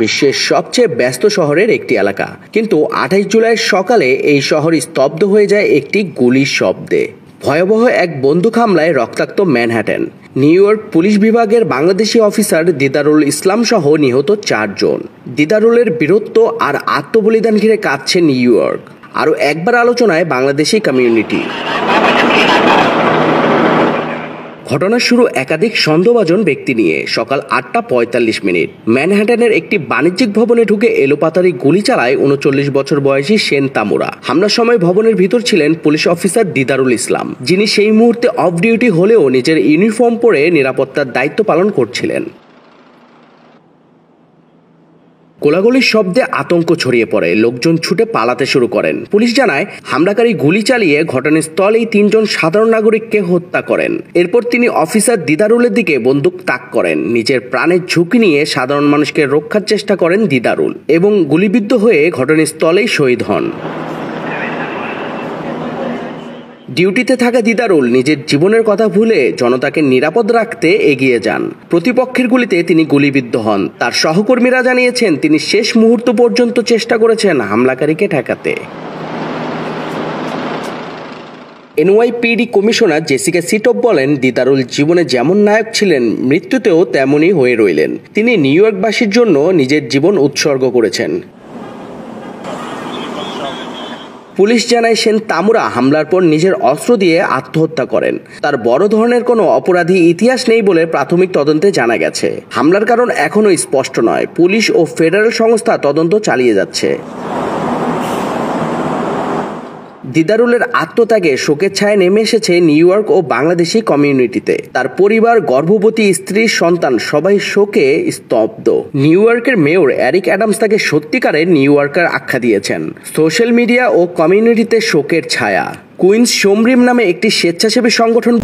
বিশ্বের সবচেয়ে ব্যস্ত শহরের একটি এলাকা, কিন্তু 28 জুলাই সকালে এই শহর স্তব্ধ হয়ে যায় একটি গুলির শব্দে। ভয়াবহ এক বন্দুক হামলায় রক্তাক্ত ম্যানহাটন। নিউ ইয়র্ক পুলিশ বিভাগের বাংলাদেশি অফিসার দিদারুল ইসলাম সহ নিহত 4 জন। দিদারুলের বীরত্ব আর আত্মবলিদান ঘিরে কাঁদছে নিউ ইয়র্ক। আরও একবার আলোচনায় বাংলাদেশি কমিউনিটি। ঘটনার শুরু একাধিক সন্দেহভাজন ব্যক্তি নিয়ে। সকাল 8:45 ম্যানহাটনের একটি বাণিজ্যিক ভবনে ঢুকে এলোপাতাড়ি গুলি চালায় 39 বছর বয়সী শেন তামুরা। হামলার সময় ভবনের ভিতর ছিলেন পুলিশ অফিসার দিদারুল ইসলাম, যিনি সেই মুহূর্তে অফ ডিউটি হলেও নিজের ইউনিফর্ম পরে নিরাপত্তার দায়িত্ব পালন করছিলেন। গোলাগুলির শব্দে আতঙ্ক ছড়িয়ে পড়ে, লোকজন ছুটে পালাতে শুরু করেন। পুলিশ জানায়, হামলাকারী গুলি চালিয়ে ঘটনাস্থলেই 3 জন সাধারণ নাগরিককে হত্যা করেন। এরপর তিনি অফিসার দিদারুলের দিকে বন্দুক তাক করেন। নিজের প্রাণের ঝুঁকি নিয়ে সাধারণ মানুষকে রক্ষার চেষ্টা করেন দিদারুল এবং গুলিবিদ্ধ হয়ে ঘটনাস্থলেই শহীদ হন। ডিউটিতে থাকা দিদারুল নিজের জীবনের কথা ভুলে জনতাকে নিরাপদ রাখতে এগিয়ে যান। প্রতিপক্ষের গুলিতে তিনি গুলিবিদ্ধ হন। তার সহকর্মীরা জানিয়েছেন, তিনি শেষ মুহূর্ত পর্যন্ত চেষ্টা করেছেন হামলাকারীকে ঠেকাতে। এনওয়াইপিডি কমিশনার জেসিকা সিটপ বলেন, দিদারুল জীবনে যেমন নায়ক ছিলেন, মৃত্যুতেও তেমনই হয়ে রইলেন। তিনি নিউ ইয়র্কবাসীর জন্য নিজের জীবন উৎসর্গ করেছেন। পুলিশ জানায়, শেন তামুরা হামলার পর নিজের অস্ত্র দিয়ে আত্মহত্যা করেন। তার বড় ধরনের কোনো অপরাধী ইতিহাস নেই বলে প্রাথমিক তদন্তে জানা গেছে। হামলার কারণ এখনও স্পষ্ট নয়। পুলিশ ও ফেডারেল সংস্থা তদন্ত চালিয়ে যাচ্ছে। দিদারুলের আত্মত্যাগে শোকের ছায়া নেমে এসেছে নিউ ইয়র্ক ও বাংলাদেশি কমিউনিটিতে। তার পরিবার, গর্ভবতী স্ত্রী, সন্তান সবাই শোকে স্তব্ধ। নিউ ইয়র্কের মেয়র এরিক অ্যাডামস তাকে সত্যিকারের নিউ ইয়র্কার আখ্যা দিয়েছেন। সোশ্যাল মিডিয়া ও কমিউনিটিতে শোকের ছায়া। কুইন্স সোমরিম নামে একটি স্বেচ্ছাসেবী সংগঠন